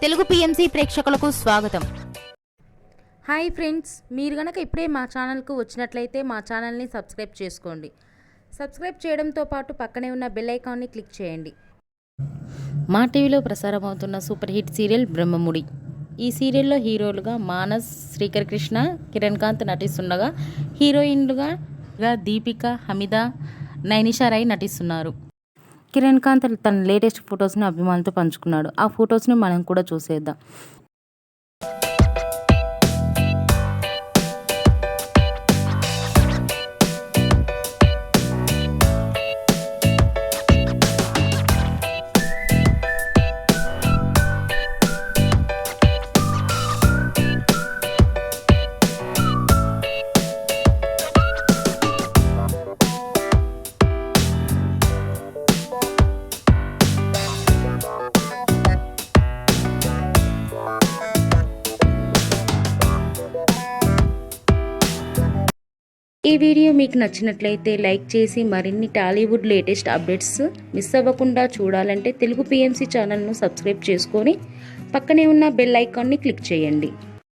Telugu PMC ప్రేక్షకులకు స్వాగతం. Hi friends, మీరు గనక ఇప్పుడే మా ఛానల్కు వచ్చినట్లయితే మా ఛానల్ని సబ్స్క్రైబ్ చేసుకోండి. సబ్స్క్రైబ్ చేయడంతో పాటు పక్కనే ఉన్న బెల్ ఐకాన్ని క్లిక్ చేయండి. మా టీవీలో ప్రసారమవుతున్న సూపర్ హిట్ సీరియల్ బ్రహ్మముడి. ఈ సీరియల్లో హీరోలుగా మానస్, శ్రీకర్ కృష్ణ, కిరణ్ కాంత్ నటిస్తుండగా హీరోయిన్లుగా దీపిక, హమీద, నైనిషా రాయ్ నటిస్తున్నారు. కిరణ్ కాంత్ తన లేటెస్ట్ ఫొటోస్ని అభిమానులతో పంచుకున్నాడు. ఆ ఫొటోస్ని మనం కూడా చూసేద్దాం. ఈ వీడియో మీకు నచ్చినట్లయితే లైక్ చేసి మరిన్ని టాలీవుడ్ లేటెస్ట్ అప్డేట్స్ మిస్ అవ్వకుండా చూడాలంటే తెలుగు పిఎంసి ఛానల్ను సబ్స్క్రైబ్ చేసుకొని పక్కనే ఉన్న బెల్ ఐకాన్ని క్లిక్ చేయండి.